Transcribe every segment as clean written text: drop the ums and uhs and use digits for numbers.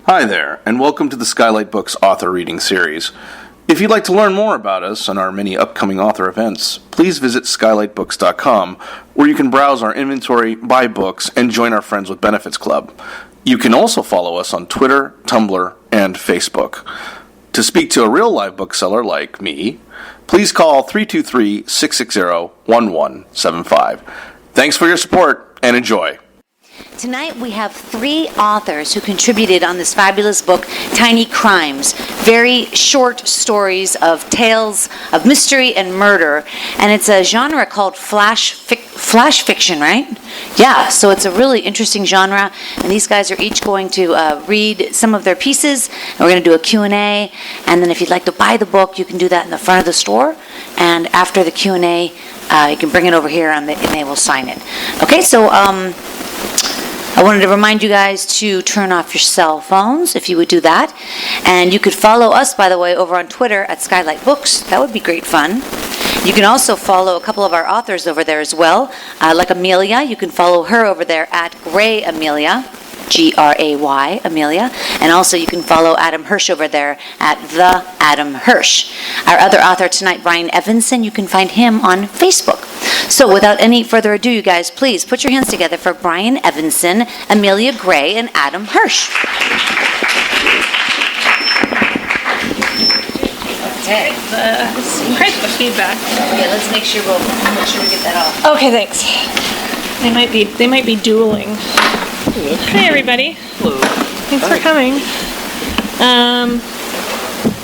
Hi there, and welcome to the Skylight Books author reading series. If you'd like to learn more about us and our many upcoming author events, please visit skylightbooks.com, where you can browse our inventory, buy books, and join our Friends with Benefits Club. You can also follow us on Twitter, Tumblr, and Facebook. To speak to a real live bookseller like me, please call 323-660-1175. Thanks for your support, and enjoy. Tonight we have 3 authors who contributed on this fabulous book, Tiny Crimes. Very short stories of tales of mystery and murder. And it's a genre called flash fiction, right? Yeah, so it's a really interesting genre. And these guys are each going to read some of their pieces. And we're going to do a Q&A. And then if you'd like to buy the book, you can do that in the front of the store. And after the Q&A, you can bring it over here and they will sign it. Okay, so I wanted to remind you guys to turn off your cell phones, if you would do that. And you could follow us, by the way, over on Twitter at Skylight Books. That would be great fun. You can also follow a couple of our authors over there as well. Like Amelia, you can follow her over there at Gray Amelia, Gray Amelia. And also you can follow Adam Hirsch over there at The Adam Hirsch. Our other author tonight, Brian Evenson, you can find him on Facebook. So without any further ado, you guys, please put your hands together for Brian Evenson, Amelia Gray, and Adam Hirsch. Okay. Great the feedback. Okay, let's make sure we get that off. Okay, thanks. They might be dueling. Hey everybody. Hello. Thanks for coming.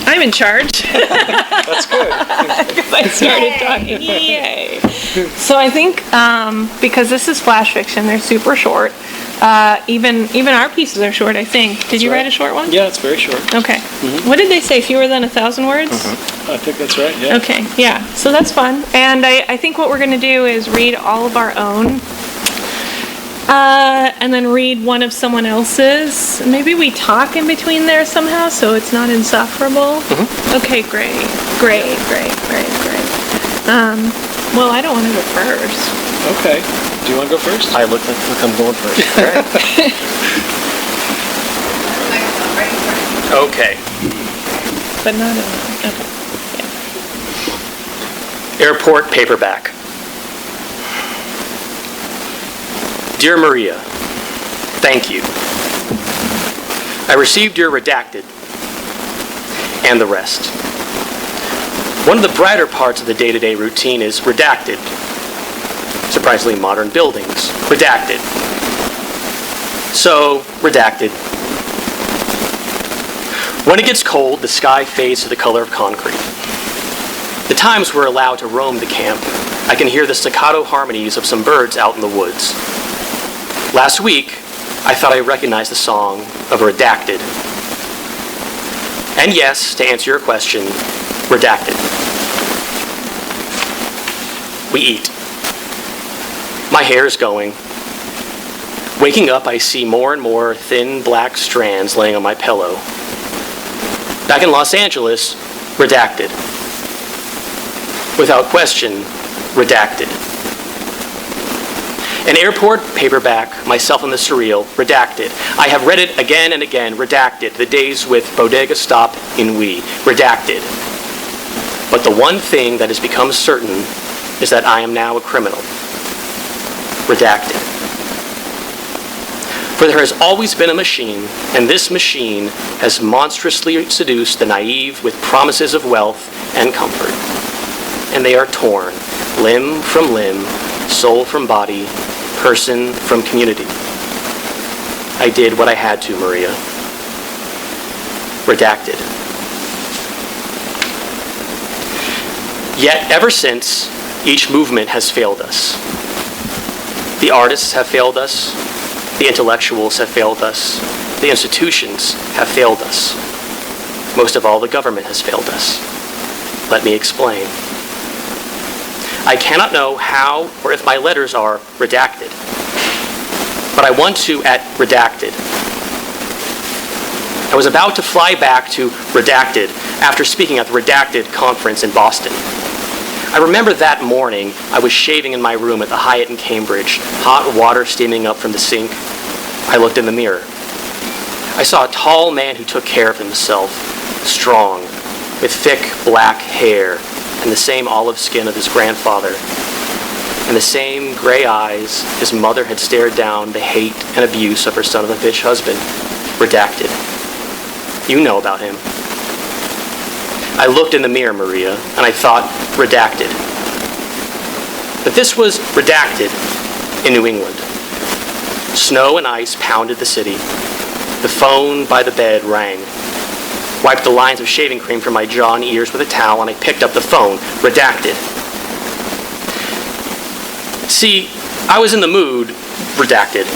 I'm in charge. That's good. Because I started talking. Yay. So I think because this is flash fiction, they're super short. Even our pieces are short, I think. Did you write a short one? Yeah, it's very short. Okay. Mm-hmm. What did they say? Fewer than 1,000 words? Mm-hmm. I think that's right, yeah. Okay, yeah. So that's fun. And I think what we're going to do is read all of our own. And then read one of someone else's. Maybe we talk in between there somehow so it's not insufferable. Mm-hmm. Okay, great. Well, I don't want to go first. Okay. Do you want to go first? I look I'm going first. Okay. But not okay. Yeah. Airport paperback. Dear Maria, thank you. I received your redacted and the rest. One of the brighter parts of the day-to-day routine is redacted. Surprisingly modern buildings, redacted. So, redacted. When it gets cold, the sky fades to the color of concrete. The times we're allowed to roam the camp, I can hear the staccato harmonies of some birds out in the woods. Last week, I thought I recognized the song of Redacted. And yes, to answer your question, redacted. We eat. My hair's going. Waking up, I see more and more thin black strands laying on my pillow. Back in Los Angeles, redacted. Without question, redacted. An airport paperback, Myself and the Surreal, redacted. I have read it again and again, redacted. The days with Bodega Stop in We, redacted. But the one thing that has become certain is that I am now a criminal. Redacted. For there has always been a machine, and this machine has monstrously seduced the naive with promises of wealth and comfort. And they are torn, limb from limb, soul from body, person from community. I did what I had to, Maria. Redacted. Yet, ever since, each movement has failed us. The artists have failed us. The intellectuals have failed us. The institutions have failed us. Most of all, the government has failed us. Let me explain. I cannot know how or if my letters are redacted, but I want to at redacted. I was about to fly back to redacted after speaking at the redacted conference in Boston. I remember that morning I was shaving in my room at the Hyatt in Cambridge, hot water steaming up from the sink. I looked in the mirror. I saw a tall man who took care of himself, strong, with thick black hair and the same olive skin of his grandfather, and the same gray eyes his mother had stared down the hate and abuse of her son-of-a-bitch husband. Redacted. You know about him. I looked in the mirror, Maria, and I thought, redacted. But this was redacted in New England. Snow and ice pounded the city. The phone by the bed rang. Wiped the lines of shaving cream from my jaw and ears with a towel, and I picked up the phone. Redacted. See, I was in the mood. Redacted.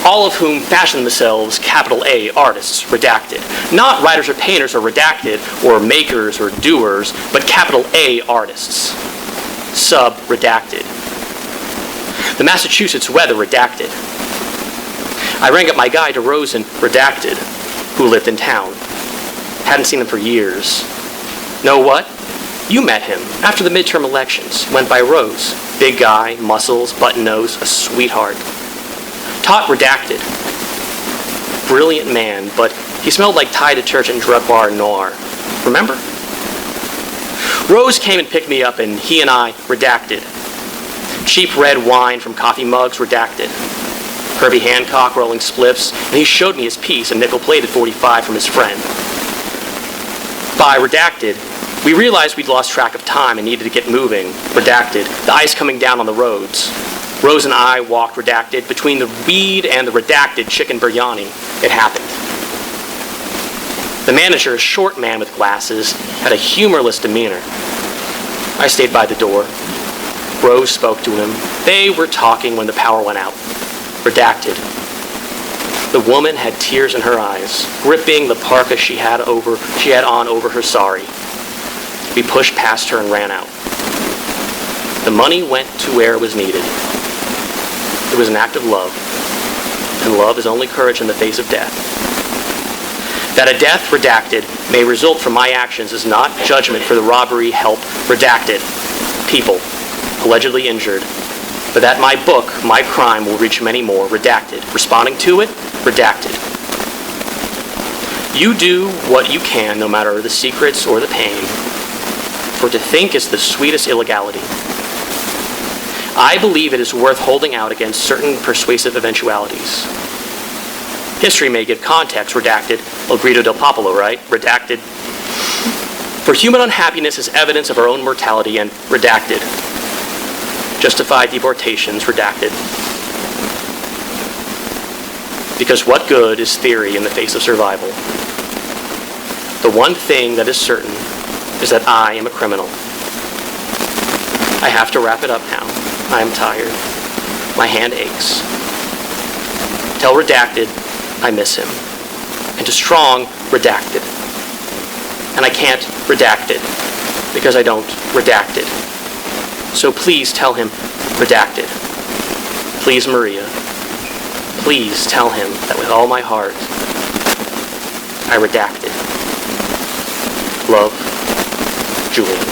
All of whom fashion themselves capital A artists, redacted. Not writers or painters or redacted, or makers or doers, but capital A artists. Sub-redacted. The Massachusetts weather, redacted. I rang up my guy to Rosen, redacted, who lived in town. Hadn't seen him for years. Know what? You met him after the midterm elections. Went by Rose. Big guy, muscles, button nose, a sweetheart. Taught redacted. Brilliant man, but he smelled like Thai detergent drug bar noir. Remember? Rose came and picked me up, and he and I redacted. Cheap red wine from coffee mugs, redacted. Herbie Hancock rolling spliffs, and he showed me his piece, a nickel-plated 45 from his friend. By redacted, we realized we'd lost track of time and needed to get moving. Redacted. The ice coming down on the roads. Rose and I walked redacted between the weed and the redacted chicken biryani. It happened. The manager, a short man with glasses, had a humorless demeanor. I stayed by the door. Rose spoke to him. They were talking when the power went out. Redacted. The woman had tears in her eyes, gripping the parka she had on over her sari. We pushed past her and ran out. The money went to where it was needed. It was an act of love, and love is only courage in the face of death. That a death, redacted, may result from my actions is not judgment for the robbery, help, redacted, people, allegedly injured, but that my book, my crime, will reach many more, redacted, responding to it, redacted. You do what you can, no matter the secrets or the pain, for to think is the sweetest illegality. I believe it is worth holding out against certain persuasive eventualities. History may give context, redacted, El Grito del Popolo, right? Redacted. For human unhappiness is evidence of our own mortality, and redacted. Justified deportations, redacted. Because what good is theory in the face of survival? The one thing that is certain is that I am a criminal. I have to wrap it up now. I am tired. My hand aches. Tell redacted I miss him. And to Strong, redacted. And I can't redact it because I don't redact it. So please tell him redacted. Please, Maria. Please tell him that with all my heart, I redacted. Love, Julian.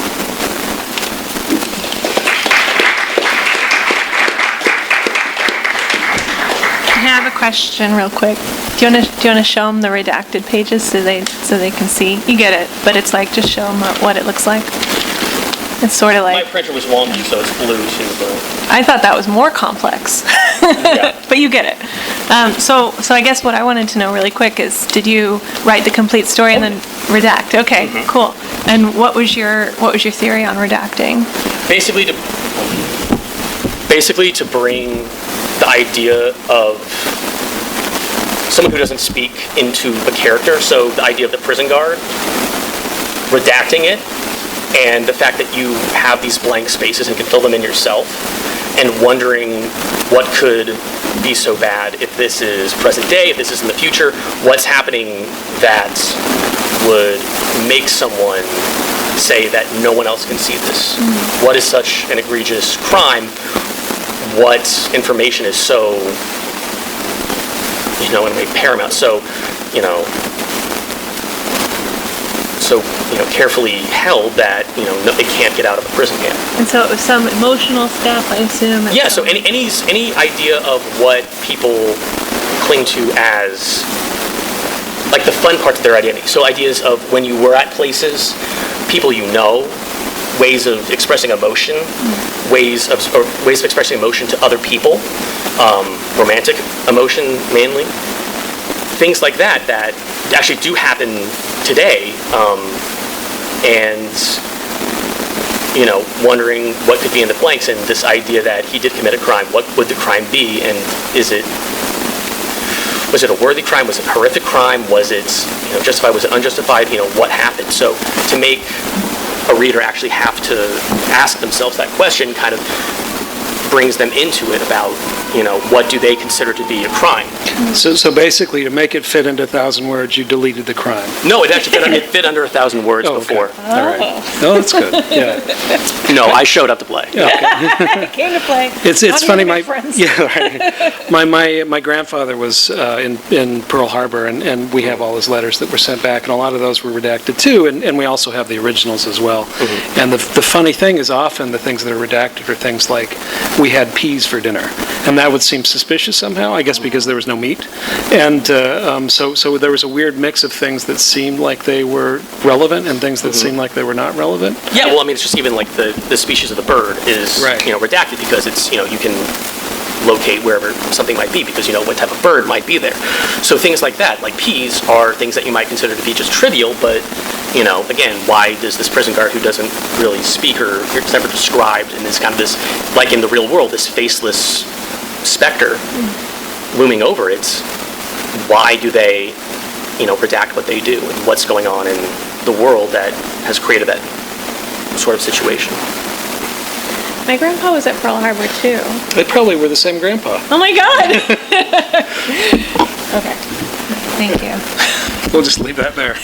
I have a question real quick. Do you want to show them the redacted pages so they can see? You get it, but it's like just show them what it looks like. It's sort of like My printer was wonky, so it's blue too. But I thought that was more complex, yeah. but you get it. So I guess what I wanted to know really quick is, did you write the complete story and then redact? Okay, cool. And what was your theory on redacting? Basically to bring the idea of someone who doesn't speak into the character, so the idea of the prison guard, redacting it, and the fact that you have these blank spaces and can fill them in yourself, and wondering what could be so bad if this is present day, if this is in the future, what's happening that would make someone say that no one else can see this? Mm-hmm. What is such an egregious crime? What information is so, in a way, paramount? So, carefully held that, it can't get out of a prison camp. And so it was some emotional stuff, I assume? Yeah, so any idea of what people cling to as like the fun parts of their identity. So ideas of when you were at places, people you know, ways of expressing emotion, ways of expressing emotion to other people, romantic emotion mainly, things like that actually do happen today, and wondering what could be in the blanks, and this idea that he did commit a crime. What would the crime be, and was it a worthy crime? Was it a horrific crime? Was it justified? Was it unjustified? What happened? So to make a reader actually have to ask themselves that question kind of brings them into it about, what do they consider to be a crime. So basically, to make it fit into 1,000 words, you deleted the crime. No, it actually fit under 1,000 words before. Okay. All right. No, that's good. Yeah. No, I showed up to play. Okay. I came to play. It's funny. My friends. My grandfather was in Pearl Harbor, and we have all his letters that were sent back, and a lot of those were redacted too, and we also have the originals as well. Mm-hmm. And the funny thing is, often the things that are redacted are things like, we had peas for dinner, and that would seem suspicious somehow, I guess, because there was no meat, and so there was a weird mix of things that seemed like they were relevant and things that seemed like they were not relevant. Yeah, well, I mean, it's just even like the species of the bird is redacted because it's you can locate wherever something might be because you know what type of bird might be there. So things like that, like peas, are things that you might consider to be just trivial, but again, why does this prison guard who doesn't really speak or is never described and is kind of this, like in the real world, this faceless specter looming over it, why do they redact what they do and what's going on in the world that has created that sort of situation? My grandpa was at Pearl Harbor too. They probably were the same grandpa. Oh my God! Okay, thank you. We'll just leave that there.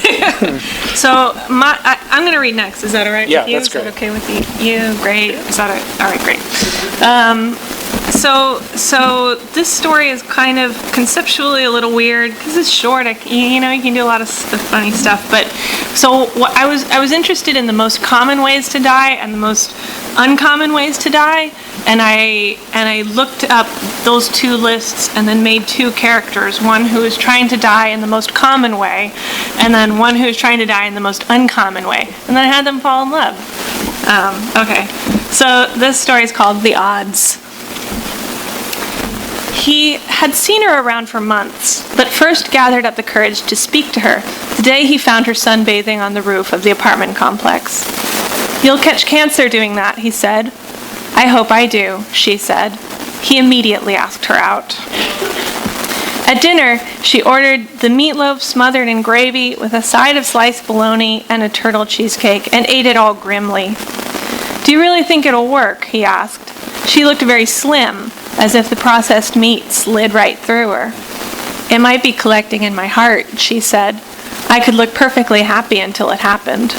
So I'm going to read next. Is that all right Yeah, with you? that's great. Is that okay with you? Great. Is that all right? Great. So this story is kind of conceptually a little weird because it's short. You can do a lot of funny stuff. But so I was interested in the most common ways to die and the most uncommon ways to die, and I looked up those two lists and then made two characters: one who is trying to die in the most common way, and then one who is trying to die in the most uncommon way. And then I had them fall in love. Okay, so this story is called "The Odds." He had seen her around for months, but first gathered up the courage to speak to her the day he found her sunbathing on the roof of the apartment complex. "You'll catch cancer doing that," he said. "I hope I do," she said. He immediately asked her out. At dinner, she ordered the meatloaf smothered in gravy with a side of sliced bologna and a turtle cheesecake, and ate it all grimly. "Do you really think it'll work?" he asked. She looked very slim, as if the processed meat slid right through her. "It might be collecting in my heart," she said. "I could look perfectly happy until it happened."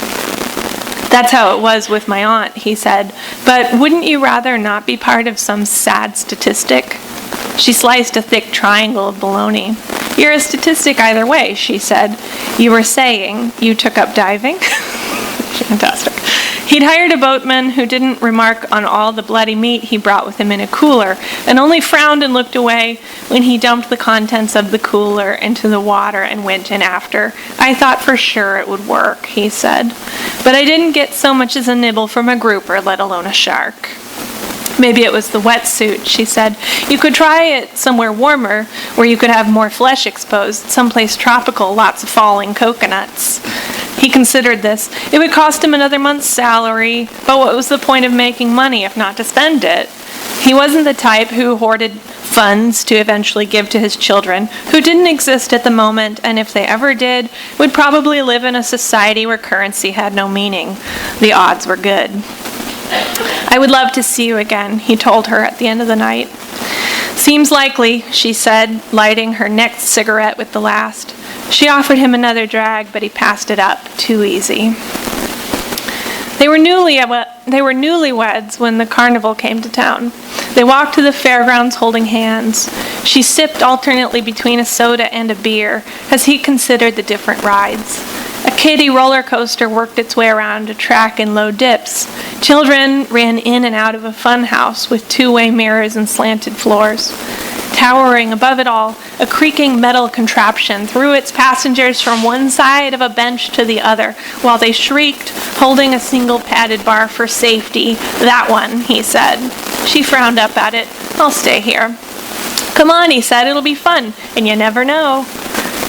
"That's how it was with my aunt," he said. "But wouldn't you rather not be part of some sad statistic?" She sliced a thick triangle of bologna. "You're a statistic either way," she said. "You were saying you took up diving?" Fantastic. He'd hired a boatman who didn't remark on all the bloody meat he brought with him in a cooler, and only frowned and looked away when he dumped the contents of the cooler into the water and went in after. "I thought for sure it would work," he said. "But I didn't get so much as a nibble from a grouper, let alone a shark." "Maybe it was the wetsuit," she said. "You could try it somewhere warmer, where you could have more flesh exposed, someplace tropical, lots of falling coconuts." He considered this. It would cost him another month's salary, but what was the point of making money if not to spend it? He wasn't the type who hoarded funds to eventually give to his children, who didn't exist at the moment, and if they ever did, would probably live in a society where currency had no meaning. The odds were good. "I would love to see you again," he told her at the end of the night. "Seems likely," she said, lighting her next cigarette with the last. She offered him another drag, but he passed it up too easy. They were newlyweds when the carnival came to town. They walked to the fairgrounds holding hands. She sipped alternately between a soda and a beer as he considered the different rides. A kiddie roller coaster worked its way around a track in low dips. Children ran in and out of a fun house with two-way mirrors and slanted floors. Towering above it all, a creaking metal contraption threw its passengers from one side of a bench to the other, while they shrieked, holding a single padded bar for safety. "That one," he said. She frowned up at it. "I'll stay here." "Come on," he said, "it'll be fun, and you never know."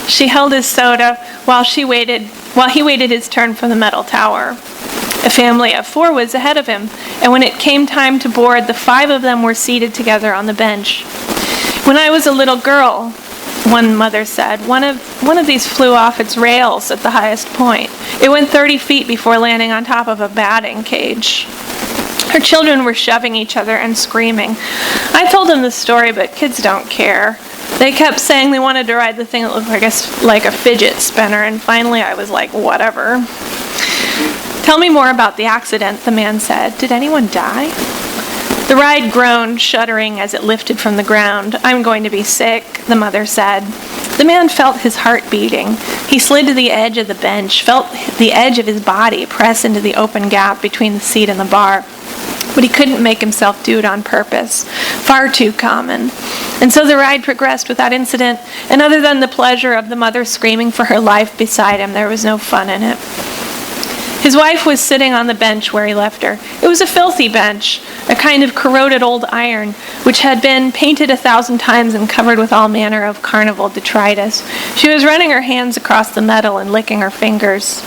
She held his soda while he waited his turn for the metal tower. A family of 4 was ahead of him, and when it came time to board, the 5 of them were seated together on the bench. "When I was a little girl," one mother said, one of these flew off its rails at the highest point. It went 30 feet before landing on top of a batting cage. Her children were shoving each other and screaming. I told them the story, but kids don't care. They kept saying they wanted to ride the thing that looked like a fidget spinner, and finally I was like, whatever. "Tell me more about the accident," the man said. "Did anyone die?" The ride groaned, shuddering as it lifted from the ground. "I'm going to be sick," the mother said. The man felt his heart beating. He slid to the edge of the bench, felt the edge of his body press into the open gap between the seat and the bar. But he couldn't make himself do it on purpose. Far too common. And so the ride progressed without incident, and other than the pleasure of the mother screaming for her life beside him, there was no fun in it. His wife was sitting on the bench where he left her. It was a filthy bench, a kind of corroded old iron, which had been painted 1,000 times and covered with all manner of carnival detritus. She was running her hands across the metal and licking her fingers.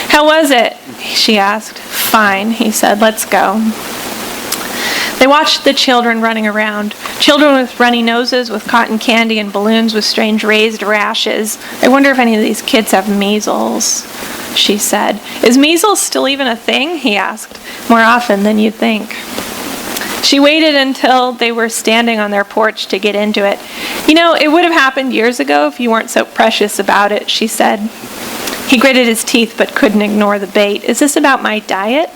"How was it?" she asked. "Fine," he said. "Let's go." They watched the children running around. Children with runny noses, with cotton candy, and balloons with strange raised rashes. "I wonder if any of these kids have measles," she said. "Is measles still even a thing?" he asked. "More often than you'd think." She waited until they were standing on their porch to get into it. "You know, it would have happened years ago if you weren't so precious about it," she said. He gritted his teeth but couldn't ignore the bait. "Is this about my diet?"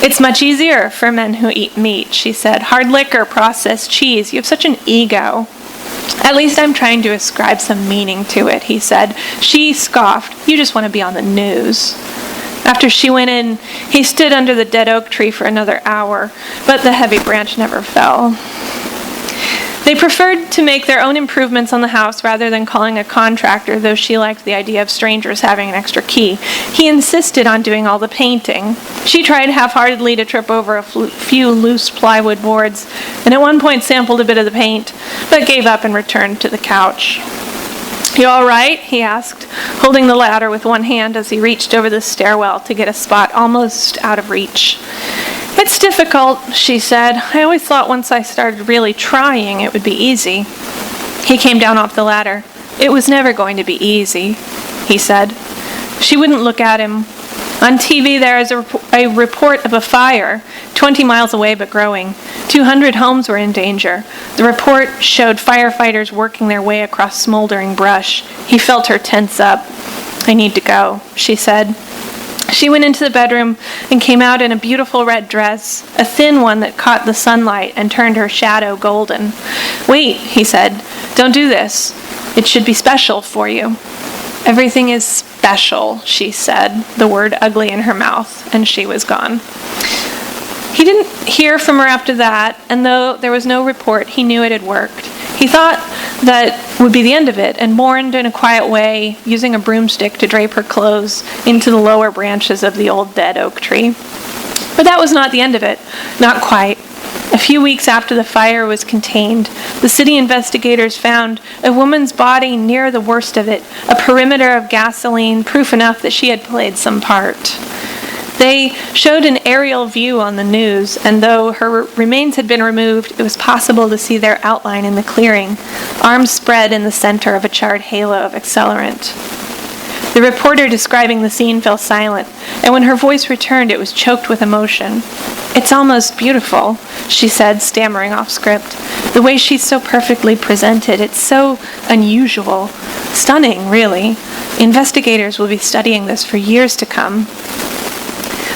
"It's much easier for men who eat meat," she said. "Hard liquor, processed cheese. You have such an ego." "At least I'm trying to ascribe some meaning to it," he said. She scoffed. "You just want to be on the news." After she went in, he stood under the dead oak tree for another hour, but the heavy branch never fell. They preferred to make their own improvements on the house rather than calling a contractor, though she liked the idea of strangers having an extra key. He insisted on doing all the painting. She tried half-heartedly to trip over a few loose plywood boards, and at one point sampled a bit of the paint, but gave up and returned to the couch. "You all right?" he asked, holding the ladder with one hand as he reached over the stairwell to get a spot almost out of reach. "It's difficult," she said. "I always thought once I started really trying it would be easy." He came down off the ladder. "It was never going to be easy," he said. She wouldn't look at him. "On TV there is a report of a fire, 20 miles away but growing. 200 homes were in danger. The report showed firefighters working their way across smoldering brush." He felt her tense up. "I need to go," she said. She went into the bedroom and came out in a beautiful red dress, a thin one that caught the sunlight and turned her shadow golden. "Wait," he said. "Don't do this. It should be special for you." "Everything is special," she said, the word ugly in her mouth, and she was gone. He didn't hear from her after that, and though there was no report, he knew it had worked. He thought that would be the end of it, and mourned in a quiet way, using a broomstick to drape her clothes into the lower branches of the old dead oak tree. But that was not the end of it. Not quite. A few weeks after the fire was contained, the city investigators found a woman's body near the worst of it, a perimeter of gasoline, proof enough that she had played some part. They showed an aerial view on the news, and though her remains had been removed, it was possible to see their outline in the clearing, arms spread in the center of a charred halo of accelerant. The reporter describing the scene fell silent, and when her voice returned, it was choked with emotion. "It's almost beautiful," she said, stammering off script. "The way she's so perfectly presented, it's so unusual. Stunning, really. Investigators will be studying this for years to come."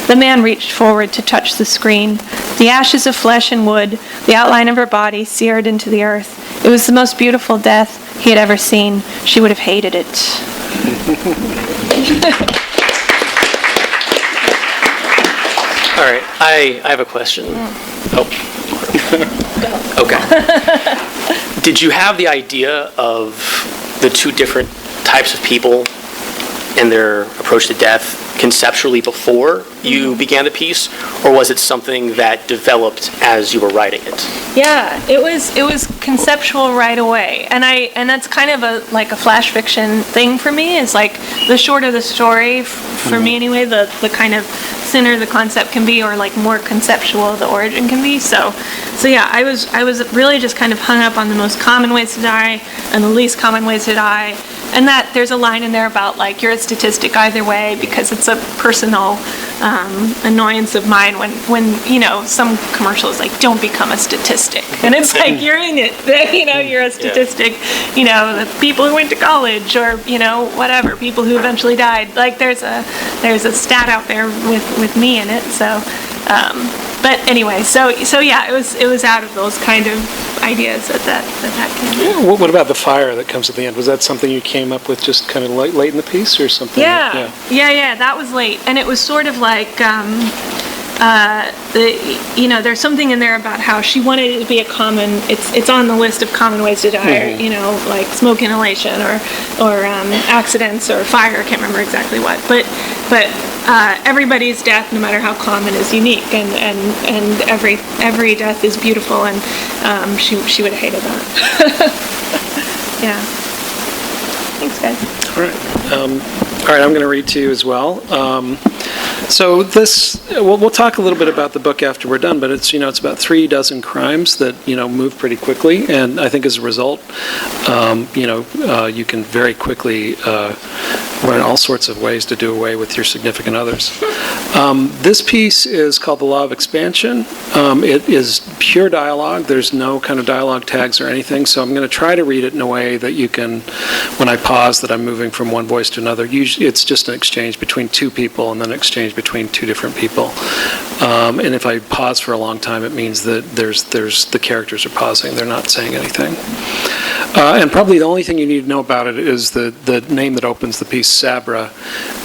The man reached forward to touch the screen. The ashes of flesh and wood, the outline of her body seared into the earth. It was the most beautiful death he had ever seen. She would have hated it. All right, I have a question. Oh. go. Okay. Did you have the idea of the two different types of people and their approach to death conceptually before you began the piece, or was it something that developed as you were writing it? Yeah, it was conceptual right away, and that's kind of a flash fiction thing for me. Is like the shorter the story, for me anyway, the kind of thinner the concept can be, or like more conceptual the origin can be. So yeah, I was really just kind of hung up on the most common ways to die and the least common ways to die. And that there's a line in there about like you're a statistic either way, because it's a personal annoyance of mine when some commercial is like, don't become a statistic, and it's like you're in it, you're a statistic. The people who went to college, or whatever, people who eventually died. Like there's a stat out there with me in it. So. But anyway, so yeah, it was out of those kind of ideas that came. What about the fire that comes at the end? Was that something you came up with just kind of late in the piece, or something? Yeah, that was late, and it was sort of like there's something in there about how she wanted it to be a common. It's on the list of common ways to die. Like smoke inhalation or accidents or fire. I can't remember exactly what, but everybody's death, no matter how common, is unique, and every death is beautiful, and she would have hated that. Yeah. Thanks, guys. All right, I'm going to read to you as well. So this, we'll talk a little bit about the book after we're done, but it's about 36 crimes that move pretty quickly, and I think as a result, you can very quickly learn all sorts of ways to do away with your significant others. This piece is called The Law of Expansion. It is pure dialogue. There's no kind of dialogue tags or anything, so I'm going to try to read it in a way that you can, when I pause, that I'm moving from one voice to another. Usually it's just an exchange between two people and then an exchange between two different people. And if I pause for a long time, it means that there's the characters are pausing. They're not saying anything. And probably the only thing you need to know about it is the name that opens the piece, Sabra,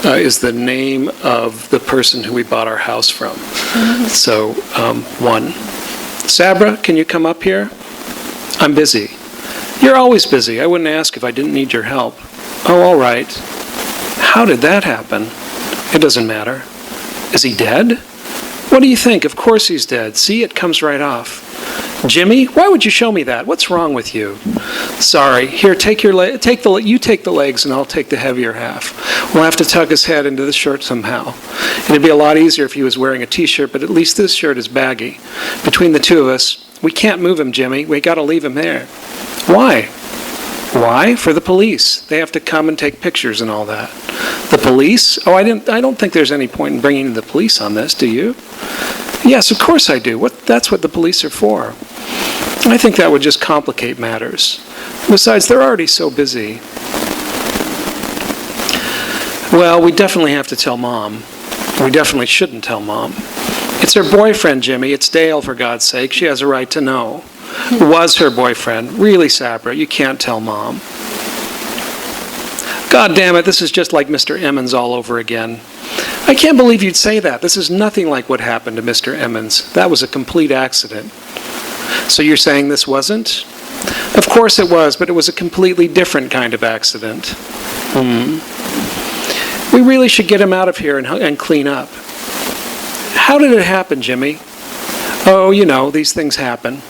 is the name of the person who we bought our house from. So, one. Sabra, can you come up here? I'm busy. You're always busy. I wouldn't ask if I didn't need your help. Oh, all right. How did that happen? It doesn't matter. Is he dead? What do you think? Of course he's dead. See, it comes right off. Jimmy, why would you show me that? What's wrong with you? Sorry. Here, you take the legs and I'll take the heavier half. We'll have to tuck his head into the shirt somehow. It'd be a lot easier if he was wearing a t-shirt, but at least this shirt is baggy. Between the two of us, we can't move him, Jimmy. We got to leave him there. Why? Why? For the police. They have to come and take pictures and all that. The police? Oh, I don't think there's any point in bringing the police on this, do you? Yes, of course I do. That's what the police are for. I think that would just complicate matters. Besides, they're already so busy. Well, we definitely have to tell Mom. We definitely shouldn't tell Mom. It's her boyfriend, Jimmy. It's Dale, for God's sake. She has a right to know. Was her boyfriend. Really, Sabra, you can't tell Mom. God damn it, this is just like Mr. Emmons all over again. I can't believe you'd say that. This is nothing like what happened to Mr. Emmons. That was a complete accident. So you're saying this wasn't? Of course it was, but it was a completely different kind of accident. We really should get him out of here and clean up. How did it happen, Jimmy? Oh, these things happen.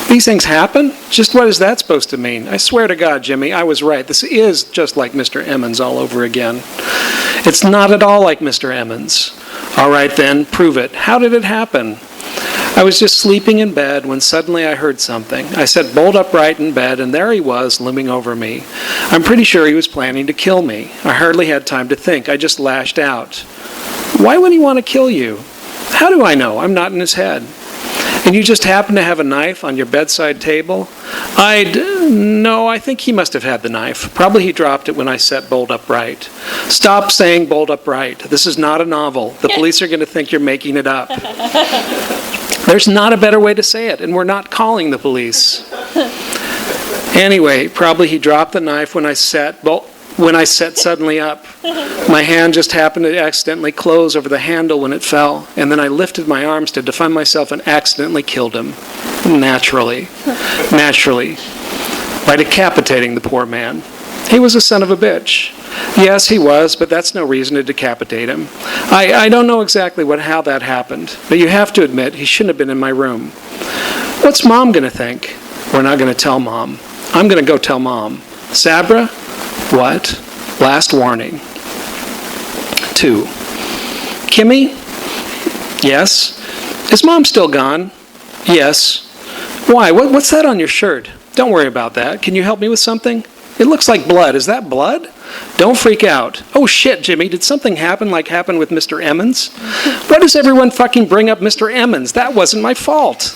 These things happen? Just what is that supposed to mean? I swear to God, Jimmy, I was right. This is just like Mr. Emmons all over again. It's not at all like Mr. Emmons. All right then, prove it. How did it happen? I was just sleeping in bed when suddenly I heard something. I sat bolt upright in bed, and there he was, looming over me. I'm pretty sure he was planning to kill me. I hardly had time to think. I just lashed out. Why would he want to kill you? How do I know? I'm not in his head. And you just happen to have a knife on your bedside table? No, I think he must have had the knife. Probably he dropped it when I sat bolt upright. Stop saying bolt upright. This is not a novel. The police are going to think you're making it up. There's not a better way to say it, and we're not calling the police. Anyway, probably he dropped the knife when I sat suddenly up. My hand just happened to accidentally close over the handle when it fell, and then I lifted my arms to defend myself and accidentally killed him. Naturally. By decapitating the poor man. He was a son of a bitch. Yes, he was, but that's no reason to decapitate him. I don't know exactly how that happened, but you have to admit he shouldn't have been in my room. What's Mom going to think? We're not going to tell Mom. I'm going to go tell Mom. Sabra? What? Last warning. 2. Kimmy? Yes. Is Mom still gone? Yes. Why? What's that on your shirt? Don't worry about that. Can you help me with something? It looks like blood. Is that blood? Don't freak out. Oh shit, Jimmy, did something happen like happened with Mr. Emmons? Why does everyone fucking bring up Mr. Emmons? That wasn't my fault.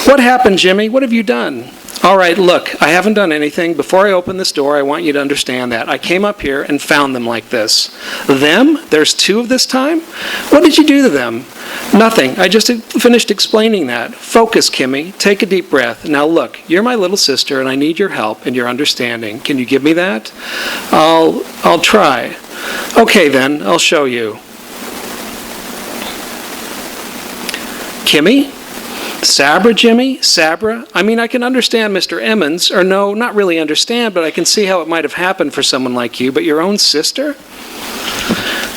What happened, Jimmy? What have you done? All right, look, I haven't done anything. Before I open this door, I want you to understand that. I came up here and found them like this. Them? There's 2 of this time? What did you do to them? Nothing. I just finished explaining that. Focus, Kimmy. Take a deep breath. Now look, you're my little sister and I need your help and your understanding. Can you give me that? I'll try. Okay then, I'll show you. Kimmy? Sabra, Jimmy? Sabra? I mean, I can understand Mr. Emmons, or no, not really understand, but I can see how it might have happened for someone like you, but your own sister?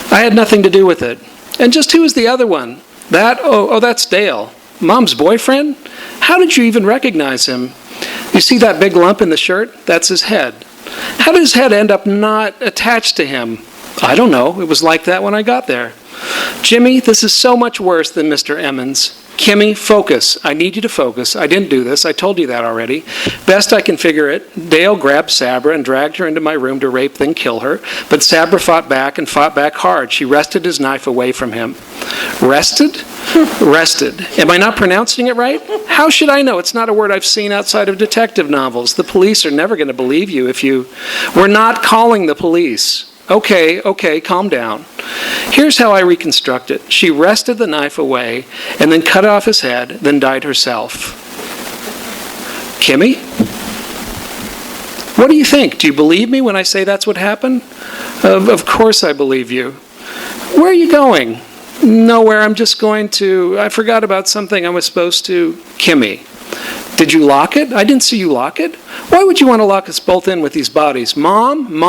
I had nothing to do with it. And just who is the other one? That? Oh, that's Dale. Mom's boyfriend? How did you even recognize him? You see that big lump in the shirt? That's his head. How did his head end up not attached to him? I don't know. It was like that when I got there. Jimmy, this is so much worse than Mr. Emmons. Kimmy, focus. I need you to focus. I didn't do this. I told you that already. Best I can figure it, Dale grabbed Sabra and dragged her into my room to rape then kill her. But Sabra fought back and fought back hard. She wrested his knife away from him. Wrested? Wrested. Am I not pronouncing it right? How should I know? It's not a word I've seen outside of detective novels. The police are never going to believe you if you... We're not calling the police. Okay, calm down. Here's how I reconstruct it. She wrested the knife away and then cut off his head, then died herself. Kimmy? What do you think? Do you believe me when I say that's what happened? Of course I believe you. Where are you going? Nowhere, I'm just going to... I forgot about something I was supposed to... Kimmy. Did you lock it? I didn't see you lock it. Why would you want to lock us both in with these bodies? Mom?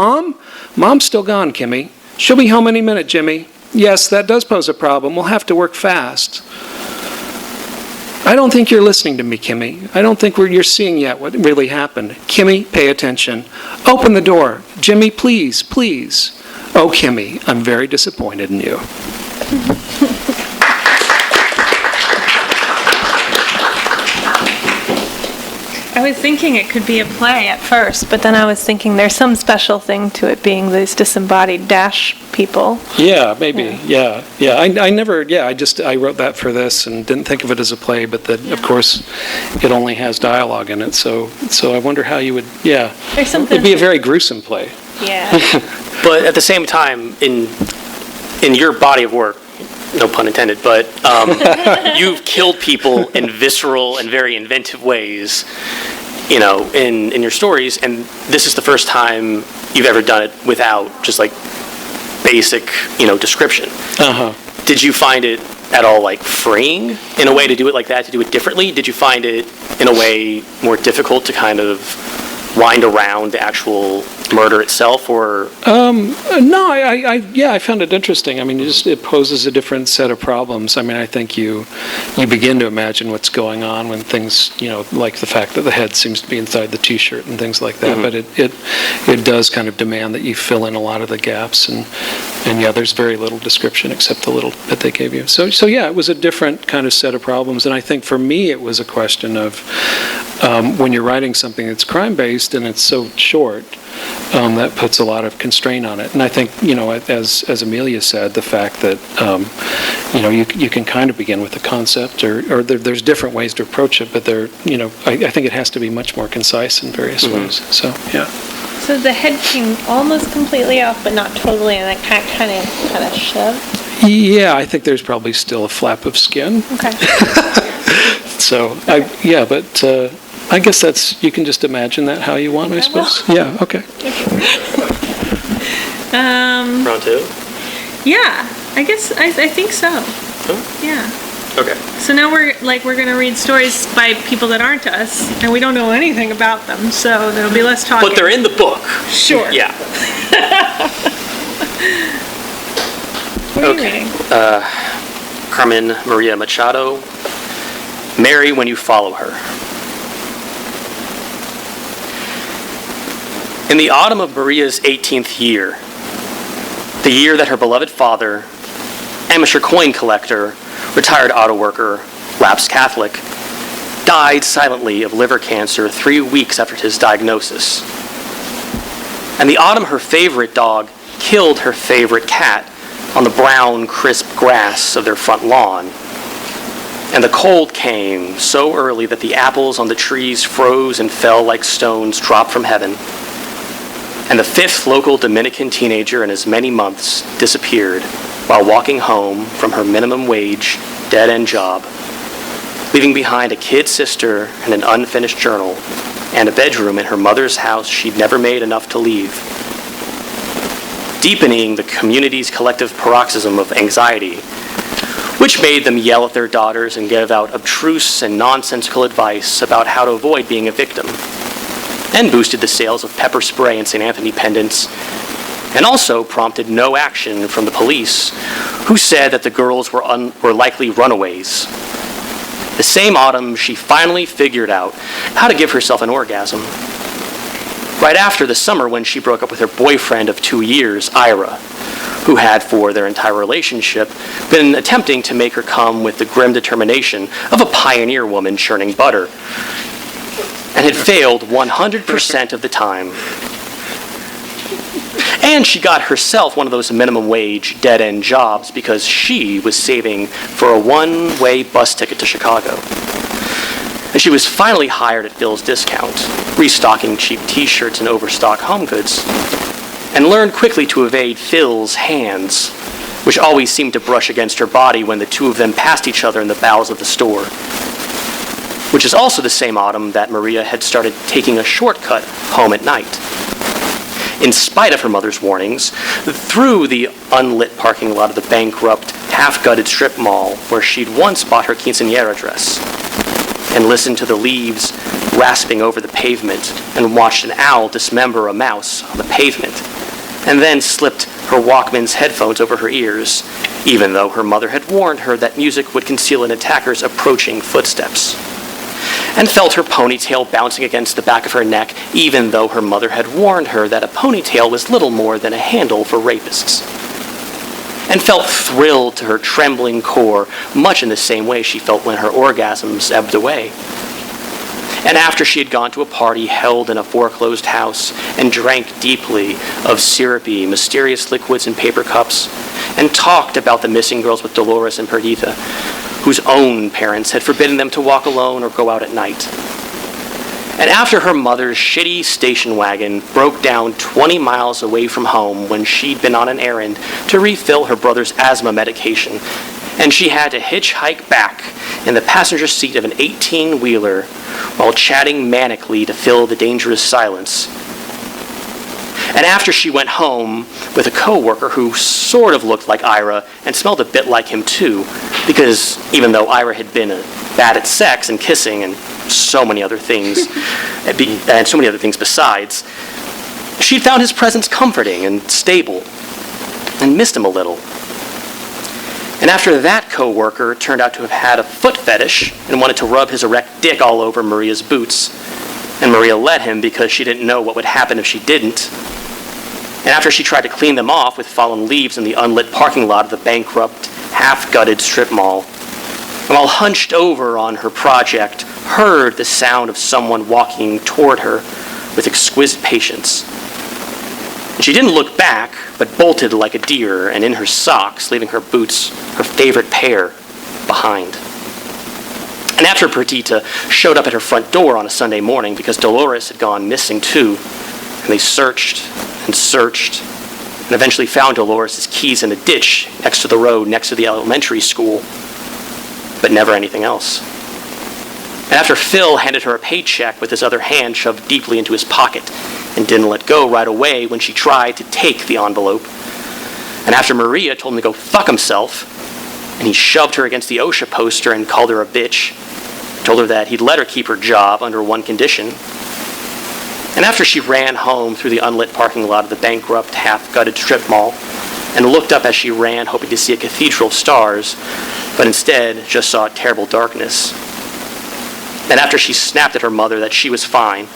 Mom's still gone, Kimmy. She'll be home any minute, Jimmy. Yes, that does pose a problem. We'll have to work fast. I don't think you're listening to me, Kimmy. I don't think you're seeing yet what really happened. Kimmy, pay attention. Open the door. Jimmy, please. Oh, Kimmy, I'm very disappointed in you. I was thinking it could be a play at first, but then I was thinking there's some special thing to it being these disembodied dash people. Yeah, maybe. Yeah. I wrote that for this and didn't think of it as a play, but that of course it only has dialogue in it. So I wonder how you would. Yeah. There's something. It'd be a very gruesome play. Yeah. But at the same time, in your body of work, no pun intended, but you've killed people in visceral and very inventive ways, in your stories, and this is the first time you've ever done it without just like basic, description. Uh-huh. Did you find it at all like freeing in a way to do it like that, to do it differently? Did you find it in a way more difficult to kind of wind around the actual murder itself, or? No, I found it interesting. I mean, it poses a different set of problems. I mean, I think you begin to imagine what's going on when things, like the fact that the head seems to be inside the T-shirt and things like that. Mm-hmm. But it does kind of demand that you fill in a lot of the gaps, and there's very little description except the little bit they gave you. So yeah, it was a different kind of set of problems, and I think for me it was a question of when you're writing something that's crime-based and it's so short. That puts a lot of constraint on it, and I think as Amelia said, the fact that you can kind of begin with a concept, or there's different ways to approach it, but I think it has to be much more concise in various ways. So yeah. So the head came almost completely off, but not totally, and then kind of shoved. Yeah, I think there's probably still a flap of skin. Okay. So I guess you can just imagine that how you want, I suppose. Yeah, okay. Round two? Yeah, I guess, I think so. Oh. Yeah. Okay. So now we're going to read stories by people that aren't us, and we don't know anything about them, so there'll be less talking. But they're in the book. Sure. Yeah. What are you reading? Carmen Maria Machado, Marry When You Follow Her. In the autumn of Maria's 18th year, the year that her beloved father, amateur coin collector, retired auto worker, lapsed Catholic, died silently of liver cancer 3 weeks after his diagnosis. And the autumn her favorite dog killed her favorite cat on the brown, crisp grass of their front lawn. And the cold came so early that the apples on the trees froze and fell like stones dropped from heaven. And the 5th local Dominican teenager in as many months disappeared while walking home from her minimum wage, dead-end job, leaving behind a kid sister and an unfinished journal and a bedroom in her mother's house she'd never made enough to leave, deepening the community's collective paroxysm of anxiety, which made them yell at their daughters and give out abstruse and nonsensical advice about how to avoid being a victim, and boosted the sales of pepper spray and St. Anthony pendants, and also prompted no action from the police, who said that the girls were likely runaways. The same autumn, she finally figured out how to give herself an orgasm. Right after the summer when she broke up with her boyfriend of 2 years, Ira, who had, for their entire relationship, been attempting to make her come with the grim determination of a pioneer woman churning butter, and had failed 100% of the time. And she got herself one of those minimum wage, dead-end jobs because she was saving for a one-way bus ticket to Chicago. And she was finally hired at Bill's Discount, restocking cheap t-shirts and overstock home goods, and learned quickly to evade Phil's hands, which always seemed to brush against her body when the two of them passed each other in the bowels of the store. Which is also the same autumn that Maria had started taking a shortcut home at night. In spite of her mother's warnings, through the unlit parking lot of the bankrupt, half-gutted strip mall where she'd once bought her quinceañera dress, and listened to the leaves rasping over the pavement, and watched an owl dismember a mouse on the pavement, and then slipped her Walkman's headphones over her ears, even though her mother had warned her that music would conceal an attacker's approaching footsteps, and felt her ponytail bouncing against the back of her neck, even though her mother had warned her that a ponytail was little more than a handle for rapists, and felt thrilled to her trembling core, much in the same way she felt when her orgasms ebbed away. And after she had gone to a party held in a foreclosed house and drank deeply of syrupy, mysterious liquids in paper cups, and talked about the missing girls with Dolores and Perdita, whose own parents had forbidden them to walk alone or go out at night. And after her mother's shitty station wagon broke down 20 miles away from home when she'd been on an errand to refill her brother's asthma medication, and she had to hitchhike back in the passenger seat of an 18-wheeler while chatting manically to fill the dangerous silence. And after she went home with a co-worker who sort of looked like Ira and smelled a bit like him too, because even though Ira had been bad at sex and kissing and so many other things, and so many other things besides, she'd found his presence comforting and stable and missed him a little. And after that co-worker turned out to have had a foot fetish and wanted to rub his erect dick all over Maria's boots, and Maria let him because she didn't know what would happen if she didn't. And after she tried to clean them off with fallen leaves in the unlit parking lot of the bankrupt, half-gutted strip mall, and while hunched over on her project, heard the sound of someone walking toward her with exquisite patience. And she didn't look back, but bolted like a deer and in her socks, leaving her boots, her favorite pair, behind. And after Perdita showed up at her front door on a Sunday morning because Dolores had gone missing too, and they searched and searched, and eventually found Dolores' keys in a ditch next to the road next to the elementary school, but never anything else. And after Phil handed her a paycheck with his other hand shoved deeply into his pocket and didn't let go right away when she tried to take the envelope, and after Maria told him to go fuck himself, and he shoved her against the OSHA poster and called her a bitch. Told her that he'd let her keep her job under one condition. And after she ran home through the unlit parking lot of the bankrupt, half-gutted strip mall, and looked up as she ran, hoping to see a cathedral of stars, but instead just saw terrible darkness. And after she snapped at her mother that she was fine,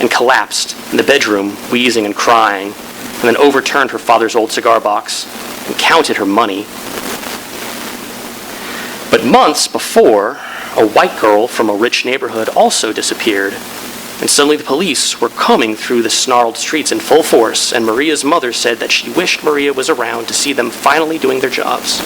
and collapsed in the bedroom, wheezing and crying, and then overturned her father's old cigar box and counted her money. But months before, a white girl from a rich neighborhood also disappeared, and suddenly the police were coming through the snarled streets in full force, and Maria's mother said that she wished Maria was around to see them finally doing their jobs.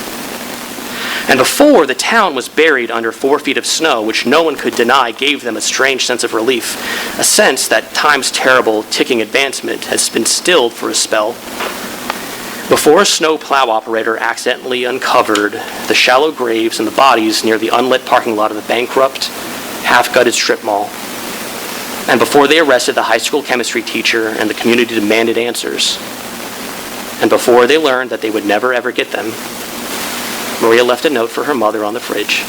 And before, the town was buried under 4 feet of snow, which no one could deny gave them a strange sense of relief, a sense that time's terrible ticking advancement has been stilled for a spell. Before a snow plow operator accidentally uncovered the shallow graves and the bodies near the unlit parking lot of the bankrupt, half-gutted strip mall. And before they arrested the high school chemistry teacher and the community demanded answers. And before they learned that they would never ever get them, Maria left a note for her mother on the fridge,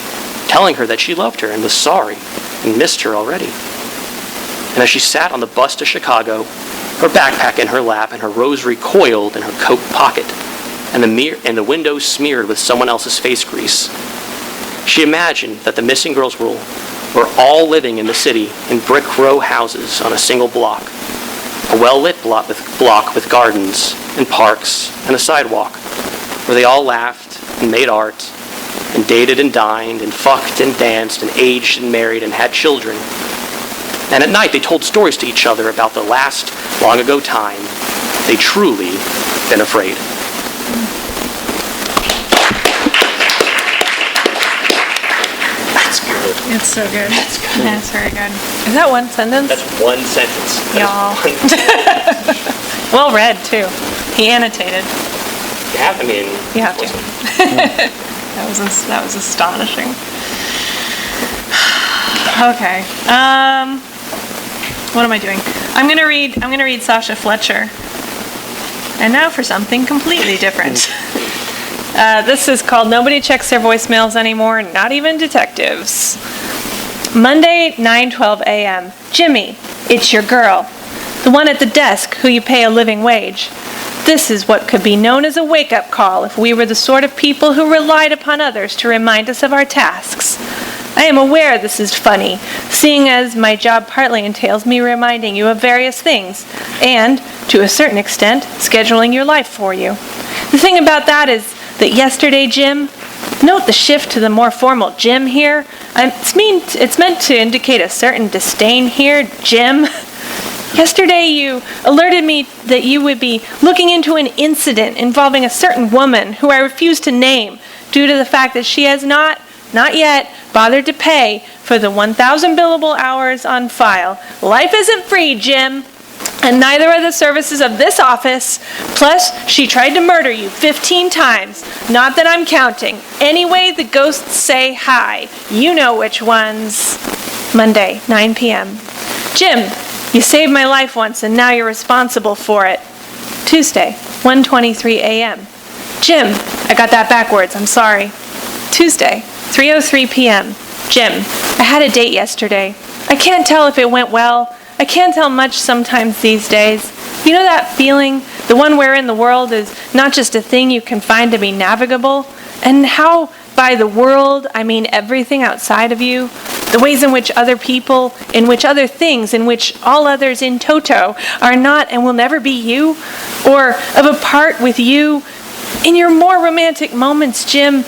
telling her that she loved her and was sorry and missed her already. And as she sat on the bus to Chicago, her backpack in her lap and her rosary coiled in her coat pocket, and the window smeared with someone else's face grease, she imagined that the missing girls were all living in the city in brick row houses on a single block, a well-lit block with gardens and parks and a sidewalk, where they all laughed and made art and dated and dined and fucked and danced and aged and married and had children. And at night they told stories to each other about the last long ago time they truly been afraid. That's good. It's so good. That's good. That's very good. Is that one sentence? That's one sentence. Y'all. Well read, too. He annotated. Yeah, I mean... You have to. That was astonishing. Okay. What am I doing? I'm gonna read Sasha Fletcher. And now for something completely different. This is called Nobody Checks Their Voicemails Anymore, Not Even Detectives. Monday, 9:12 a.m. Jimmy, it's your girl. The one at the desk who you pay a living wage. This is what could be known as a wake-up call if we were the sort of people who relied upon others to remind us of our tasks. I am aware this is funny, seeing as my job partly entails me reminding you of various things, and, to a certain extent, scheduling your life for you. The thing about that is that yesterday, Jim, note the shift to the more formal Jim here. It's meant to indicate a certain disdain here, Jim. Yesterday you alerted me that you would be looking into an incident involving a certain woman who I refuse to name due to the fact that she has not yet bothered to pay for the 1,000 billable hours on file. Life isn't free, Jim, and neither are the services of this office. Plus, she tried to murder you 15 times. Not that I'm counting. Anyway, the ghosts say hi. You know which ones. Monday, 9 p.m. Jim, you saved my life once and now you're responsible for it. Tuesday, 1:23 a.m. Jim, I got that backwards, I'm sorry. Tuesday, 3:03 p.m. Jim, I had a date yesterday. I can't tell if it went well. I can't tell much sometimes these days. You know that feeling, the one wherein the world is not just a thing you can find to be navigable? And how by the world, I mean everything outside of you, the ways in which other people, in which other things, in which all others in toto are not and will never be you, or of a part with you. In your more romantic moments, Jim,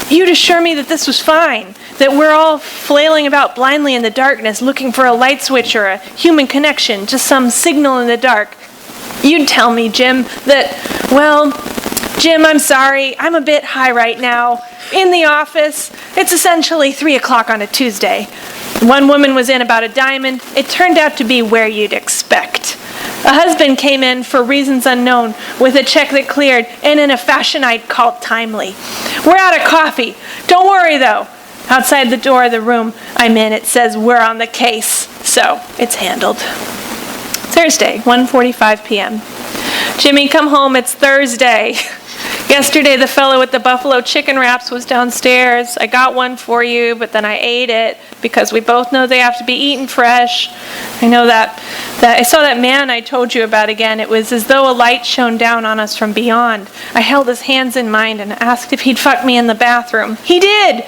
you'd assure me that this was fine, that we're all flailing about blindly in the darkness looking for a light switch or a human connection, just some signal in the dark. You'd tell me, Jim, that, well, Jim, I'm sorry, I'm a bit high right now. In the office, it's essentially 3 o'clock on a Tuesday. One woman was in about a diamond. It turned out to be where you'd expect. A husband came in for reasons unknown with a check that cleared and in a fashion I'd call timely. We're out of coffee. Don't worry, though. Outside the door of the room I'm in, it says we're on the case. So, it's handled. Thursday, 1:45 p.m. Jimmy, come home. It's Thursday. Yesterday, the fellow with the buffalo chicken wraps was downstairs. I got one for you, but then I ate it because we both know they have to be eaten fresh. I know that I saw that man I told you about again. It was as though a light shone down on us from beyond. I held his hands in mine and asked if he'd fuck me in the bathroom. He did!